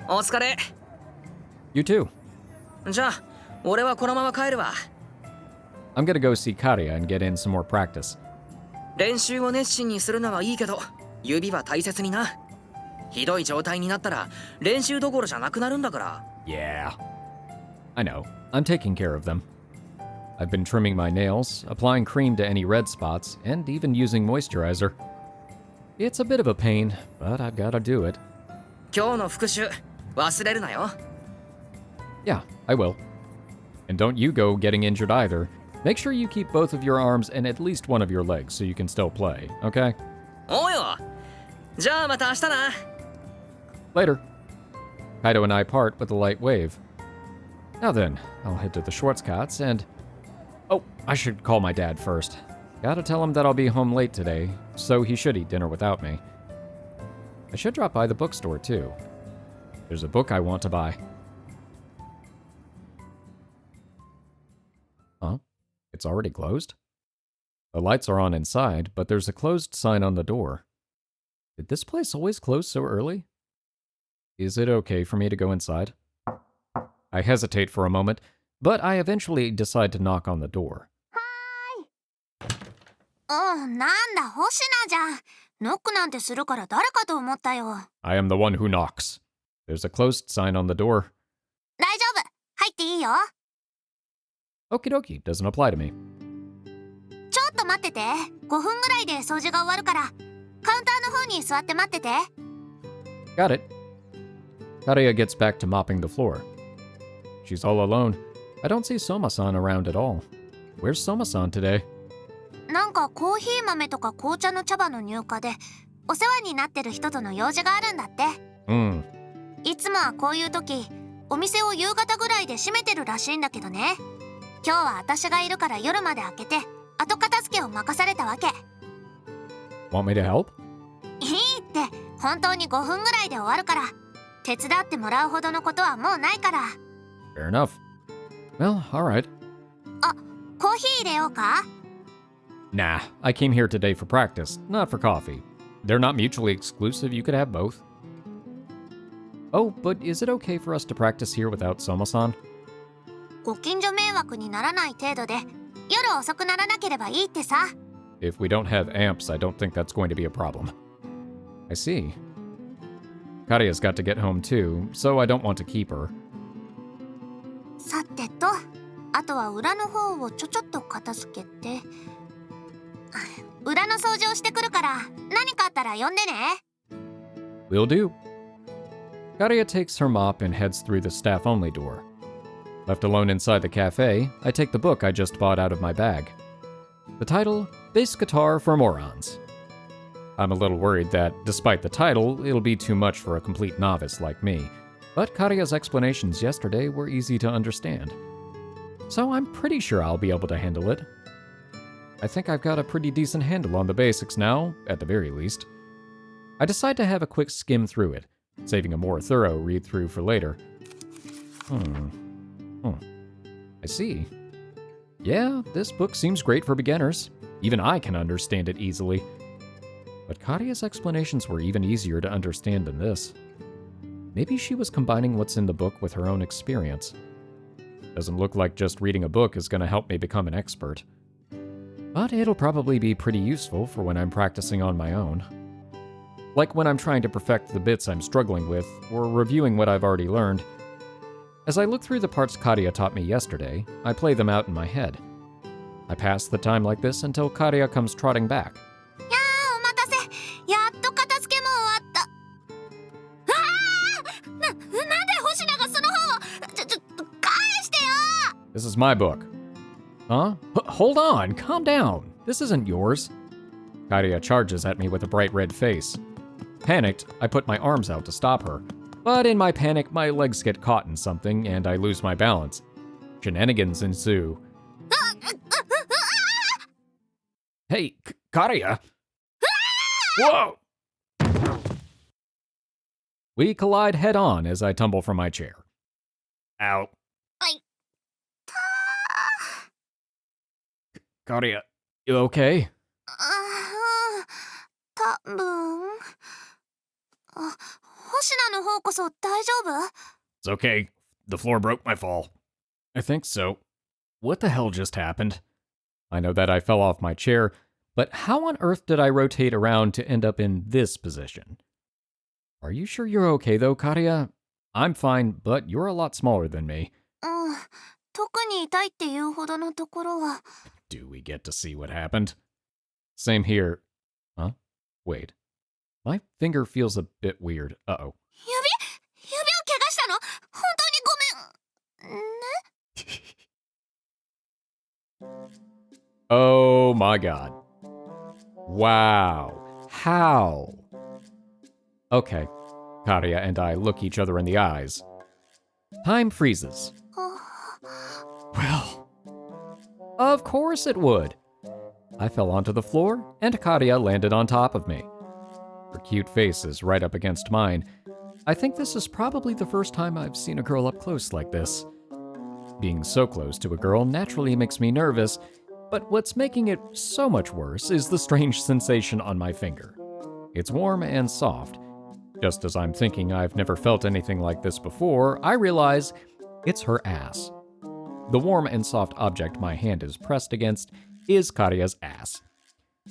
お疲れ。
You too.
じゃあ、俺はこのまま帰るわ。
I'm gonna go see Kariya and get in some more practice.
練習を熱心にするのはいいけど、指は大切にな。ひどい状態になったら練習どころじゃなくなるんだから。
Yeah. I know. I'm taking care of them. I've been trimming my nails, applying cream to any red spots, and even using moisturizer. It's a bit of a pain, but I've gotta do it.
今日の復習忘れるなよ。
Yeah, I will. And don't you go getting injured either. Make sure you keep both of your arms and at least one of your legs so you can still play, okay?
おうよ。じゃあまた明日な。
Later. Kaidou and I part with a light wave. Now then, I'll head to the Schwarzkopf's and... Oh, I should call my dad first. Gotta tell him that I'll be home late today, so he should eat dinner without me. I should drop by the bookstore too. There's a book I want to buy. Huh? It's already closed? The lights are on inside, but there's a closed sign on the door. Did this place always close so early? Is it okay for me to go inside? I hesitate for a moment, but I eventually decide to knock on the door.
なんだ、星名じゃん。ノックなんてするから誰かと思ったよ。
I am the one who knocks. There's a closed sign on the door.
大丈夫。入っていいよ。
Okie dokie, doesn't apply to me.
ちょっと待ってて。5分ぐらいで掃除が終わるから、カウンターの方に座って待ってて。
Got it. Kariya gets back to mopping the floor. She's all alone. I don't see Soma-san around at all. Where's Soma-san today?
なんかコーヒー豆とか紅茶の茶葉の入荷でお世話になってる人との用事があるんだって。いつもはこういう時お店を夕方ぐらいで閉めてるらしいんだけどね。今日は私がいるから夜まで開けて後片付けを任されたわけ。
Want me to help?
いいって本当に5分ぐらいで終わるから手伝ってもらうほどのことはもうないから。
Fair enough. Well, alright.
あ、コーヒー入れようか？
Nah, I came here today for practice, not for coffee. They're not mutually exclusive, you could have both. Oh, but is it okay for us to practice here without Soma-san?
ご近所迷惑にならない程度で夜遅くならなければいいってさ。
If we don't have amps, I don't think that's going to be a problem. I see. Kariya's got to get home too, so I don't want to keep her.
さてと、あとは裏の方をちょっと片付けて。裏の掃除をしてくるから何かあったら呼んでね。
Will do. Kariya takes her mop and heads through the staff-only door. Left alone inside the cafe, I take the book I just bought out of my bag. The title, Bass Guitar for Morons. I'm a little worried that, despite the title, it'll be too much for a complete novice like me, but Kariya's explanations yesterday were easy to understand. So I'm pretty sure I'll be able to handle it. I think I've got a pretty decent handle on the basics now, at the very least. I decide to have a quick skim through it, saving a more thorough read-through for later. I see. Yeah, this book seems great for beginners. Even I can understand it easily. But Kariya's explanations were even easier to understand than this. Maybe she was combining what's in the book with her own experience. Doesn't look like just reading a book is going to help me become an expert. But it'll probably be pretty useful for when I'm practicing on my own. Like when I'm trying to perfect the bits I'm struggling with, or reviewing what I've already learned. As I look through the parts Kariya taught me yesterday, I play them out in my head. I pass the time like this until Kariya comes trotting back.
やー、お待たせ。やっと片付けも終わった。なんで星名がその本を返してよ。
This is my book. Huh? Hold on, calm down. This isn't yours. Kariya charges at me with a bright red face. Panicked, I put my arms out to stop her, but in my panic, my legs get caught in something and I lose my balance. Shenanigans ensue. Hey, Kariya! Whoa! We collide head-on as I tumble from my chair. Ow. Kariya, you okay?
多分。星名の方こそ大丈夫？
It's okay. The floor broke my fall. I think so. What the hell just happened? I know that I fell off my chair, but how on earth did I rotate around to end up in this position? Are you sure you're okay though, Kariya? I'm fine, but you're a lot smaller than me.
うん。特に痛いっていうほどのところは。
Do we get to see what happened? Same here. Huh? Wait. My finger feels a bit weird. Uh-oh.
指を怪我したの？本当にごめん。ね？
Oh my god. Wow. How? Okay. Kariya and I look each other in the eyes. Time freezes. Well, of course it would. I fell onto the floor, and Kariya landed on top of me. Her cute face is right up against mine. I think this is probably the first time I've seen a girl up close like this. Being so close to a girl naturally makes me nervous, but what's making it so much worse is the strange sensation on my finger. It's warm and soft. Just as I'm thinking I've never felt anything like this before, I realize it's her ass. The warm and soft object my hand is pressed against is Kariya's ass.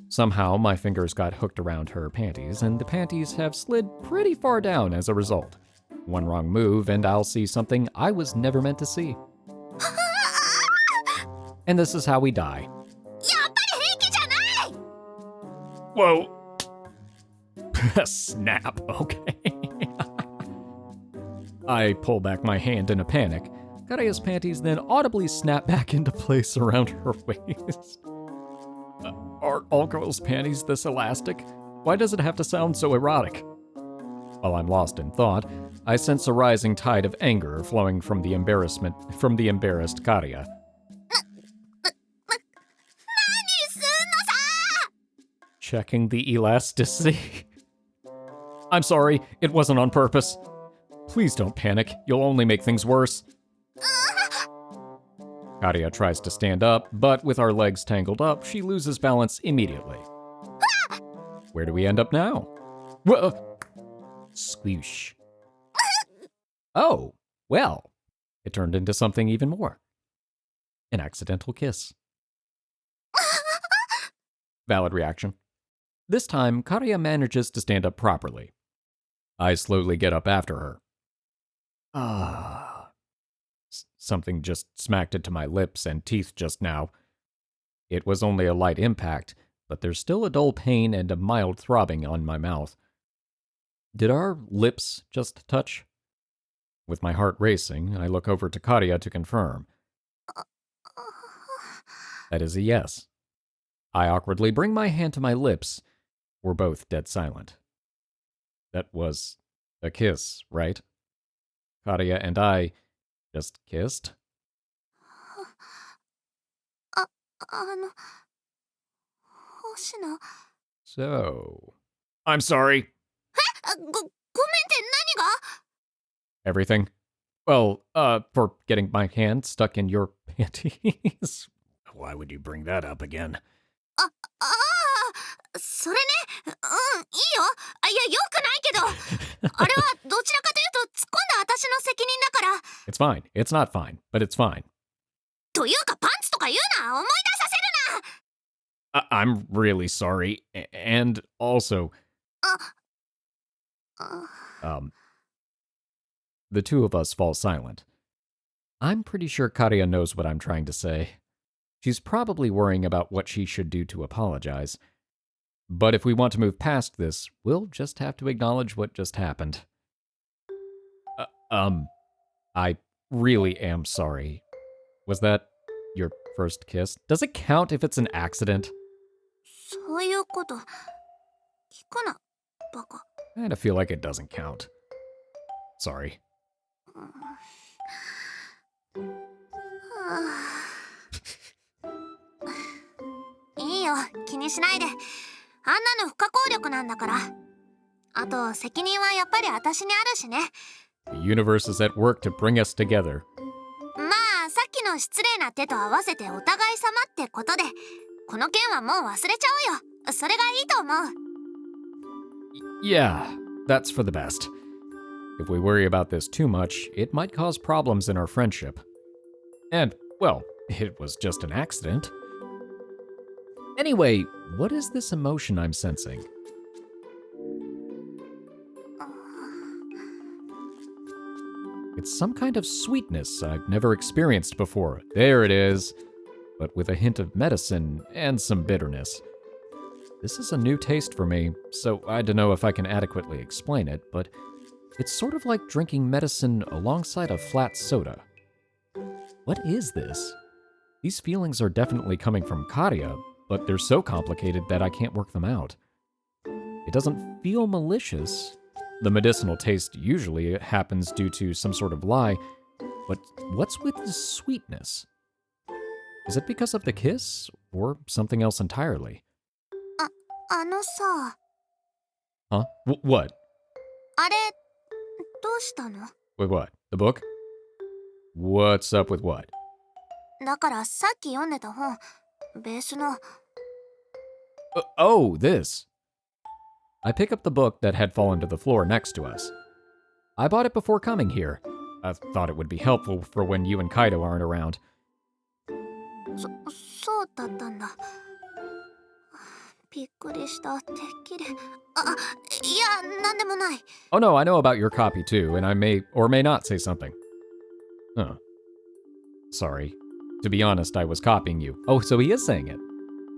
Somehow, my fingers got hooked around her panties, and the panties have slid pretty far down as a result. One wrong move, and I'll see something I was never meant to see. And this is how we die.
やっぱり平気じゃない！
Whoa. Snap, okay. I pull back my hand in a panic. Kariya's panties then audibly snap back into place around her waist. Are all girls' panties this elastic? Why does it have to sound so erotic? While I'm lost in thought, I sense a rising tide of anger flowing from the embarrassed Kariya.
何すんのさ！
Checking the elasticity. I'm sorry, it wasn't on purpose. Please don't panic, you'll only make things worse. Kariya tries to stand up, but with our legs tangled up, she loses balance immediately. Where do we end up now? Squoosh. Oh, well, it turned into something even more. An accidental kiss. Valid reaction. This time, Kariya manages to stand up properly. I slowly get up after her. Something just smacked into my lips and teeth just now. It was only a light impact, but there's still a dull pain and a mild throbbing on my mouth. Did our lips just touch? With my heart racing, I look over to Kariya to confirm. That is a yes. I awkwardly bring my hand to my lips. We're both dead silent. That was a kiss, right? Kariya and I just kissed?
星名。
So, I'm sorry.
ごめんって何が？
Everything? Well, for getting my hand stuck in your panties. Why would you bring that up again?
それね。いいよ。いや、よくないけど。あれはどちらかというと突っ込んだ私の責任だから。
It's fine. It's not fine, but it's fine.
というかパンツとか言うな。思い出させるな。
I'm really sorry. And also... The two of us fall silent. I'm pretty sure Kariya knows what I'm trying to say. She's probably worrying about what she should do to apologize. But if we want to move past this, we'll just have to acknowledge what just happened. I really am sorry. Was that your first kiss? Does it count if it's an accident?
そういうこと聞くな、バカ。
I kind of feel like it doesn't count. Sorry.
いいよ、気にしないで。あんなの不可抗力なんだから。あと責任はやっぱり私にあるしね。
The universe is at work to bring us together.
まあさっきの失礼な手と合わせてお互い様ってことで、この件はもう忘れちゃおうよ。それがいいと思う。
Yeah, that's for the best. If we worry about this too much, it might cause problems in our friendship. And, well, it was just an accident. Anyway, what is this emotion I'm sensing? It's some kind of sweetness I've never experienced before. There it is. But with a hint of medicine and some bitterness. This is a new taste for me, so I don't know if I can adequately explain it, but it's sort of like drinking medicine alongside a flat soda. What is this? These feelings are definitely coming from Kariya, but they're so complicated that I can't work them out. It doesn't feel malicious. The medicinal taste usually happens due to some sort of lie, but what's with the sweetness? Is it because of the kiss, or something else entirely?
あのさ、
Huh? What?
あれどうしたの？
With what? The book? What's up with what?
だからさっき読んでた本、ベースの。
Oh, this. I pick up the book that had fallen to the floor next to us. I bought it before coming here. I thought it would be helpful for when you and Kaidou aren't around.
そうだったんだ。びっくりした。てっきり。いや、なんでもない。
Oh no, I know about your copy too, and I may or may not say something. Huh. Sorry. To be honest, I was copying you. Oh, so he is saying it.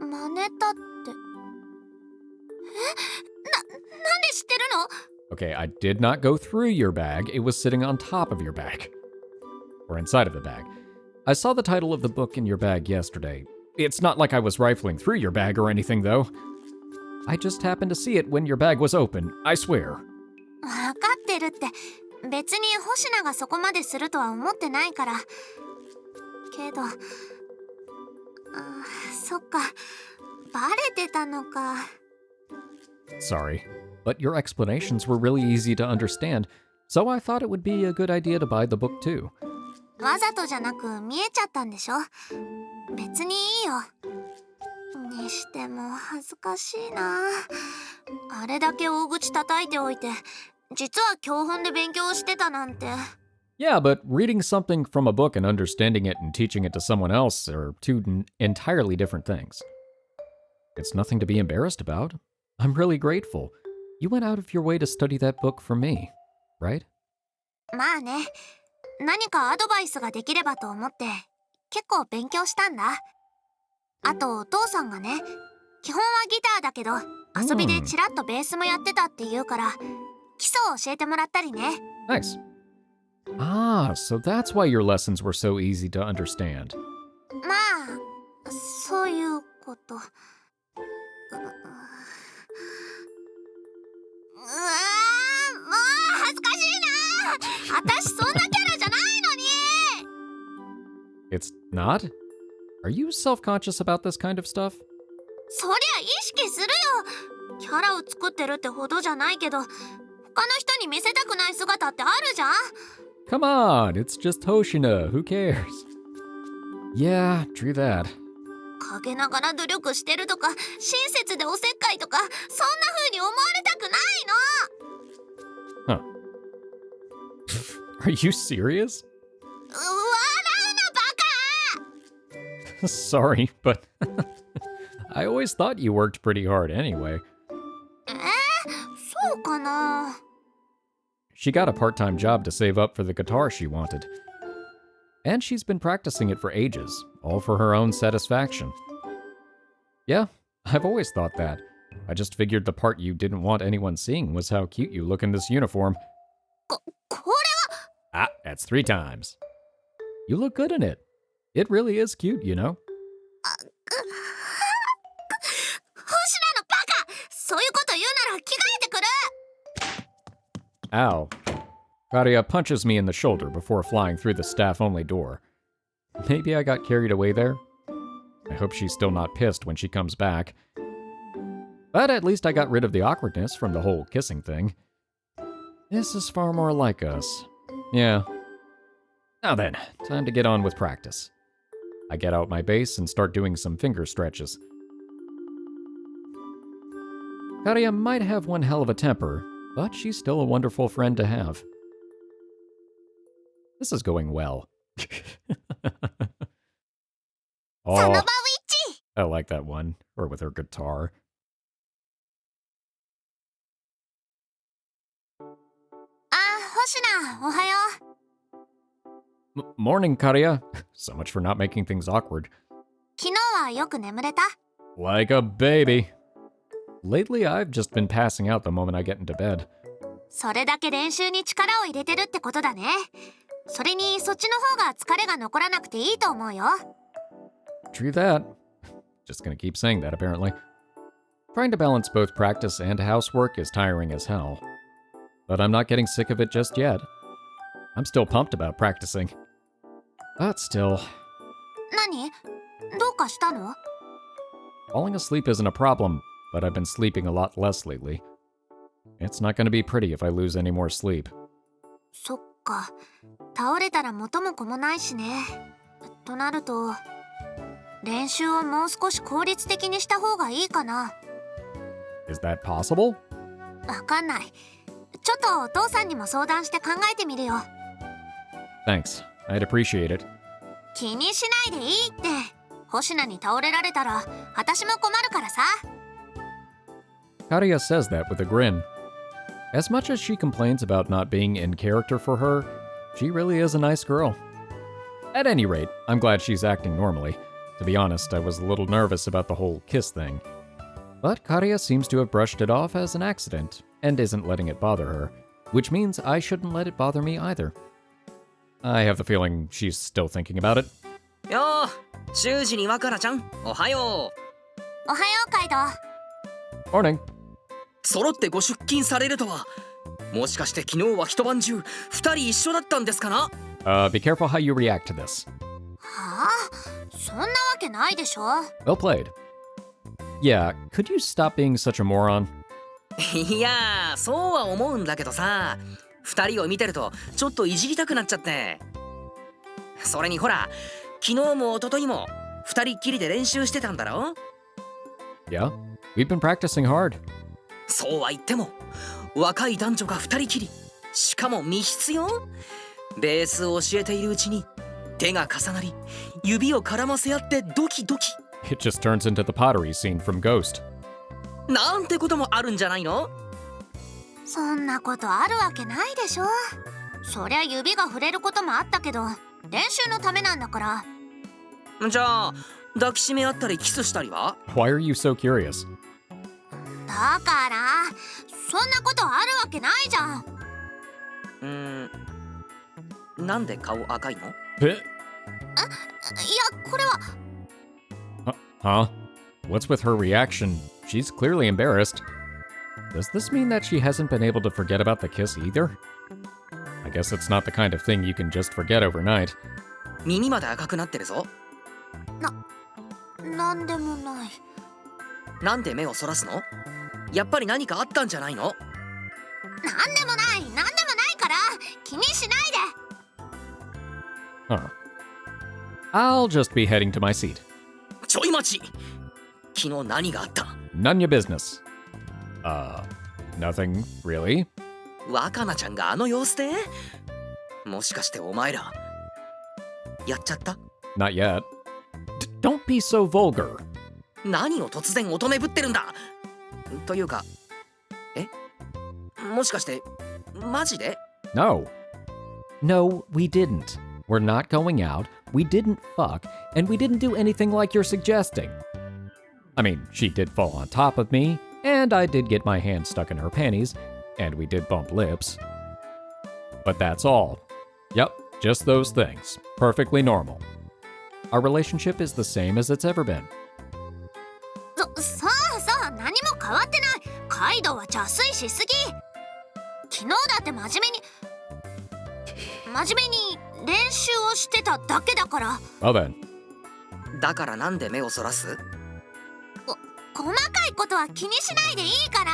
真似たって。なんで知ってるの？
Okay, I did not go through your bag. It was sitting on top of your bag. Or inside of the bag. I saw the title of the book in your bag yesterday. It's not like I was rifling through your bag or anything, though. I just happened to see it when your bag was open, I swear.
わかってるって。別に星名がそこまでするとは思ってないから。けど、そっか。バレてたのか。
Sorry, but your explanations were really easy to understand, so I thought it would be a good idea to buy the book too.
わざとじゃなく見えちゃったんでしょ？別にいいよ。にしても恥ずかしいな。あれだけ大口叩いておいて、実は教本で勉強してたなんて。
Yeah, but reading something from a book and understanding it and teaching it to someone else are two entirely different things. It's nothing to be embarrassed about. I'm really grateful. You went out of your way to study that book for me, right?
まあね。何かアドバイスができればと思って結構勉強したんだ。あとお父さんがね、基本はギターだけど遊びでチラッとベースもやってたって言うから基礎を教えてもらったりね。
Nice. Ah, so that's why your lessons were so easy to understand.
まあそういうこと。うわー、もう恥ずかしいな。私そんなキャラじゃないのに。
It's not? Are you self-conscious about this kind of stuff?
そりゃ意識するよ。キャラを作ってるってほどじゃないけど、他の人に見せたくない姿ってあるじゃん。
Come on, it's just Hoshina. Who cares? Yeah, true that.
陰ながら努力してるとか、親切でおせっかいとか、そんな風に思われたくないの。
Huh. Are you serious?
笑うなバカ。
Sorry, but I always thought you worked pretty hard anyway.
そうかな。
She got a part-time job to save up for the guitar she wanted. And she's been practicing it for ages, all for her own satisfaction. Yeah, I've always thought that. I just figured the part you didn't want anyone seeing was how cute you look in this uniform.
これは。
Ah, that's 3 times. You look good in it. It really is cute, you know?
星名のバ
Ow. Kariya punches me in the shoulder before flying through the staff-only door. Maybe I got carried away there? I hope she's still not pissed when she comes back. But at least I got rid of the awkwardness from the whole kissing thing. This is far more like us. Yeah. Now then, time to get on with practice. I get out my bass and start doing some finger stretches. Kariya might have one hell of a temper, but she's still a wonderful friend to have. This is going well. Oh,
サノバウィッチ
I like that one. Or with her guitar.
Hoshina, おはよう。
Morning, Kariya. So much for not making things awkward.
昨日はよく眠れた？
Like a baby. Lately, I've just been passing out the moment I get into bed.
それだけ練習に力を入れてるってことだね。それにそっちの方が疲れが残らなくていいと思うよ。
True that. Just gonna keep saying that, apparently. Trying to balance both practice and housework is tiring as hell. But I'm not getting sick of it just yet. I'm still pumped about practicing. But still,
何？どうかしたの？
falling asleep isn't a problem, but I've been sleeping a lot less lately. It's not gonna be pretty if I lose any more sleep.
そっか。倒れたら元も子もないしね。となると、練習をもう少し効率的にした方がいいかな。
Is that possible?
わかんない。ちょっとお父さんにも相談して考えてみるよ。
Thanks. I'd appreciate it.
気にしないでいいって。星名に倒れられたら、私も困るからさ。
Kariya says that with a grin. As much as she complains about not being in character for her, she really is a nice girl. At any rate, I'm glad she's acting normally. To be honest, I was a little nervous about the whole kiss thing. But Kariya seems to have brushed it off as an accident, and isn't letting it bother her, which means I shouldn't let it bother me either. I have the feeling she's still thinking about it.
よー、修二に若菜ちゃん、おはよう。
おはよう、カイド。
Morning.
揃ってご出勤されるとは。もしかして昨日は一晩中二人一緒だったんですかな？
Be careful how you react to this.
はあ？そんなわけないでしょ。
Well played. Yeah, could you stop being such a moron?
いやー、そうは思うんだけどさ、二人を見てるとちょっといじりたくなっちゃって。それにほら、昨日も一昨日も二人っきりで練習してたんだろ？
Yeah, we've been practicing hard.
そうは言っても若い男女が二人きり、しかも密室よ。ベースを教えているうちに手が重なり、指を絡ませ合ってドキドキ。
It just turns into the pottery scene from Ghost.
なんてこともあるんじゃないの？
そんなことあるわけないでしょ。そりゃ指が触れることもあったけど、練習のためなんだから。
じゃあ抱きしめ合ったりキスしたりは？
Why are you so curious?
だからそんなことあるわけないじゃん。
なんで顔赤いの？
いや、これは。
Huh? What's with her reaction? She's clearly embarrassed. Does this mean that she hasn't been able to forget about the kiss either? I guess it's not the kind of thing you can just forget overnight.
耳まで赤くなってるぞ。
なんでもない。
なんで目をそらすの？やっぱり何かあったんじゃないの？
なんでもない、なんでもないから気にしないで。
Huh. I'll just be heading to my seat.
ちょい待ち。昨日何があった？
None your business. Nothing, really?
若菜ちゃんがあの様子で？もしかしてお前らやっちゃった？
Not yet. Don't be so vulgar.
何を突然乙女ぶってるんだ？というか、もしかしてマジで？
No. No, we didn't. We're not going out, we didn't fuck, and we didn't do anything like you're suggesting. I mean, she did fall on top of me, and I did get my hand stuck in her panties, and we did bump lips. But that's all. Yep, just those things. Perfectly normal. Our relationship is the same as it's ever been.
そうそう、何も変わってない。カイドは邪推しすぎ。昨日だって真面目に練習をしてただけだから。
Well then.
だからなんで目をそらす？
細かいことは気にしないでいいから。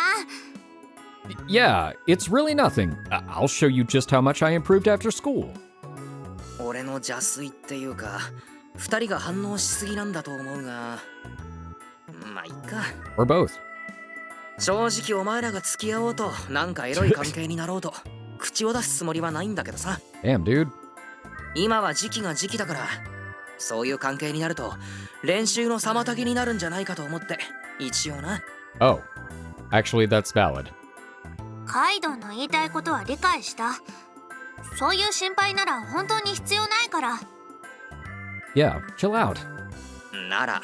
Yeah, it's really nothing. I'll show you just how much I improved after school.
俺の邪推っていうか、二人が反応しすぎなんだと思うが、まあいいか。
Or both.
正直お前らが付き合おうとなんかエロい関係になろうと口を出すつもりはないんだけどさ。
Damn, dude.
今は時期が時期だから、そういう関係になると練習の妨げになるんじゃないかと思って一応な。
Oh, actually that's valid.
カイドウの言いたいことは理解した。そういう心配なら本当に必要ないから。
Yeah, chill out.
なら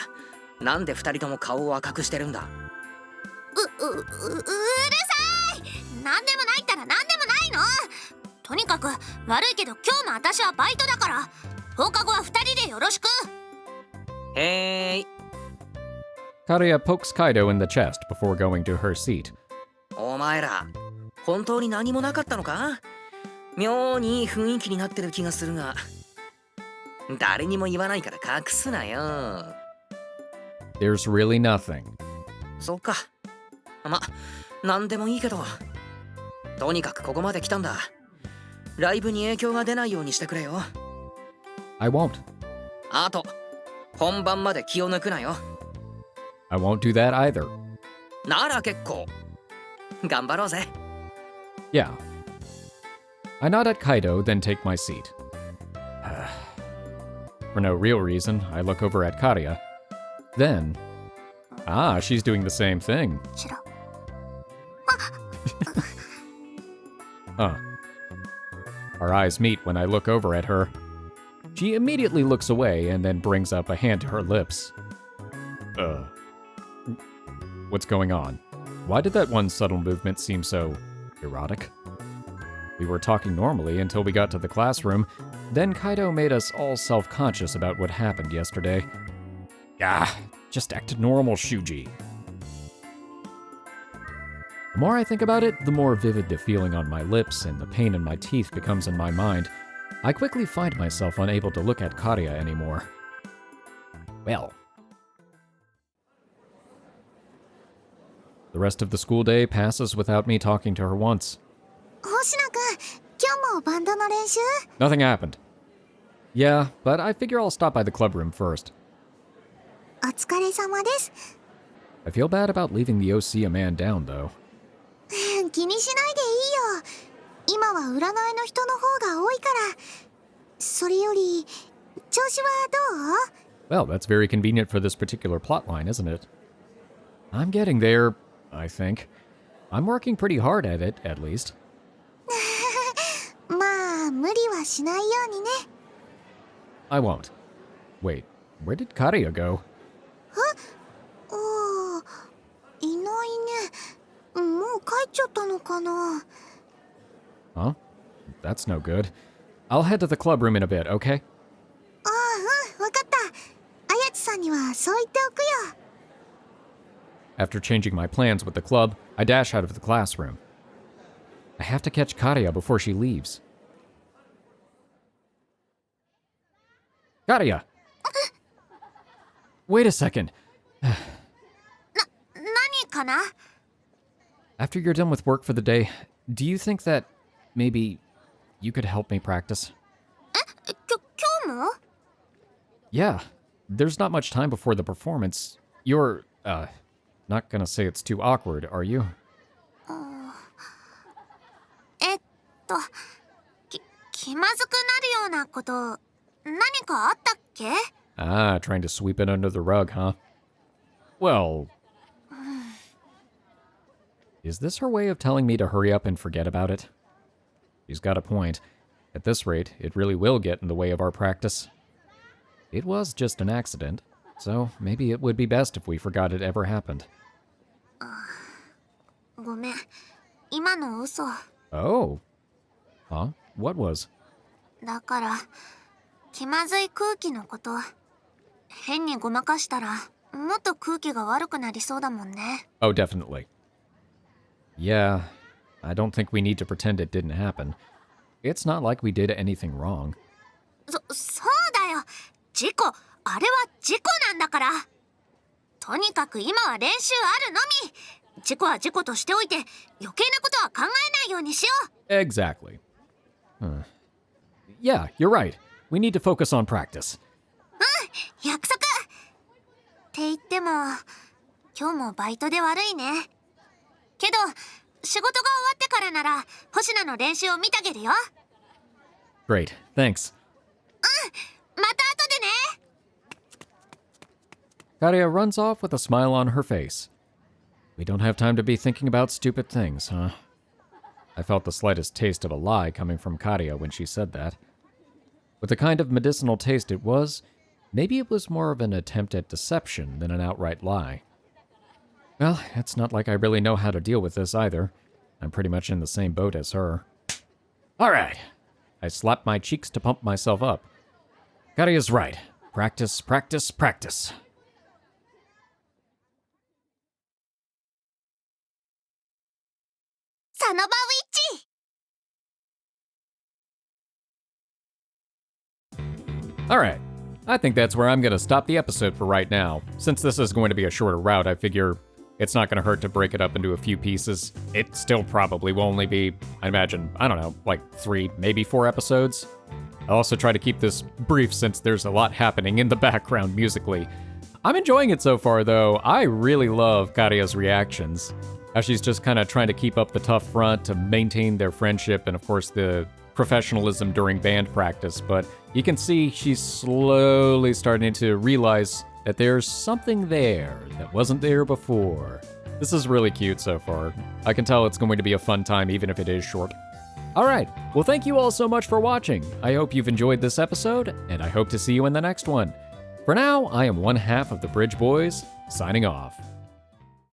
なんで二人とも顔を赤くしてるんだ？
うるさい。何でもないったら何でもないの。とにかく悪いけど今日も私はバイトだから、放課後は二人でよろしく。
へーい。
Kariya pokes Kaido in the chest before going to her seat.
お前ら本当に何もなかったのか？妙にいい雰囲気になってる気がするが、誰にも言わないから隠すなよ。
There's really nothing.
そうか。ま、なんでもいいけど、とにかくここまで来たんだ。ライブに影響が出ないようにしてくれよ。
I won't.
あと本番まで気を抜くなよ。
I won't do that either.
なら結構。頑張ろうぜ。
Yeah. I nod at Kaido, then take my seat. For no real reason, I look over at Kariya. Then... Ah, she's doing the same thing.
チロ。
Huh. Our eyes meet when I look over at her. She immediately looks away and then brings up a hand to her lips. What's going on? Why did that one subtle movement seem so erotic? We were talking normally until we got to the classroom. Then Kaido made us all self-conscious about what happened yesterday. Just act normal, Shuuji. The more I think about it, the more vivid the feeling on my lips and the pain in my teeth becomes in my mind. I quickly find myself unable to look at Kariya anymore. Well. The rest of the school day passes without me talking to her once.
星野くん、今日もバンドの練習？
Nothing happened. Yeah, but I figure I'll stop by the clubroom first.
お疲れ様です。
I feel bad about leaving the OC a man down, though.
気にしないでいいよ。今は占いの人の方が多いから。それより、調子はどう？
Well, that's very convenient for this particular plotline, isn't it? I'm getting there, I think. I'm working pretty hard at it, at least.
まあ、無理はしないようにね。
I won't. Wait, where did Kariya go?
ああ、いないね。もう帰っちゃったのかな。
Huh? That's no good. I'll head to the clubroom in a bit, okay?
ああ、わかった。綾津さんにはそう言っておくよ。
After changing my plans with the club, I dash out of the classroom. I have to catch Kariya before she leaves. Kariya! Wait a second.
何かな？
After you're done with work for the day, do you think that maybe you could help me practice?
今日も？
Yeah, there's not much time before the performance. You're, not gonna say it's too awkward, are you?
気まずくなるようなこと、何かあったっけ？
Ah, trying to sweep it under the rug, huh? Well... Is this her way of telling me to hurry up and forget about it? She's got a point. At this rate, it really will get in the way of our practice. It was just an accident, so maybe it would be best if we forgot it ever happened.
ごめん、今の嘘。
Oh. Huh? What was?
だから、気まずい空気のこと、変にごまかしたら、もっと空気が悪くなりそうだもんね。
Oh, definitely. Yeah, I don't think we need to pretend it didn't happen. It's not like we did anything wrong.
そうだよ。事故、あれは事故なんだから。とにかく今は練習あるのみ。事故は事故としておいて、余計なことは考えないようにしよう。
Exactly. Yeah, you're right. We need to focus on practice.
約束。って言っても、今日もバイトで悪いね。けど、仕事が終わってからなら、星名の練習を見てあげるよ。
Great, thanks.
また後でね。
Kariya runs off with a smile on her face. We don't have time to be thinking about stupid things, huh? I felt the slightest taste of a lie coming from Kariya when she said that. With the kind of medicinal taste it was, maybe it was more of an attempt at deception than an outright lie. Well, it's not like I really know how to deal with this either. I'm pretty much in the same boat as her. All right. I slapped my cheeks to pump myself up. Kariya's right. Practice, practice, practice. Alright, I think that's where I'm going to stop the episode for right now. Since this is going to be a shorter route, I figure it's not going to hurt to break it up into a few pieces. It still probably will only be, I imagine, I don't know, like 3, maybe 4 episodes. I'll also try to keep this brief since there's a lot happening in the background musically. I'm enjoying it so far, though. I really love Kariya's reactions. How she's just kind of trying to keep up the tough front to maintain their friendship and, of course, the professionalism during band practice, but you can see she's slowly starting to realize that there's something there that wasn't there before. This is really cute so far. I can tell it's going to be a fun time even if it is short. Alright, well thank you all so much for watching. I hope you've enjoyed this episode, and I hope to see you in the next one. For now, I am one half of the Bridge Boys, signing off.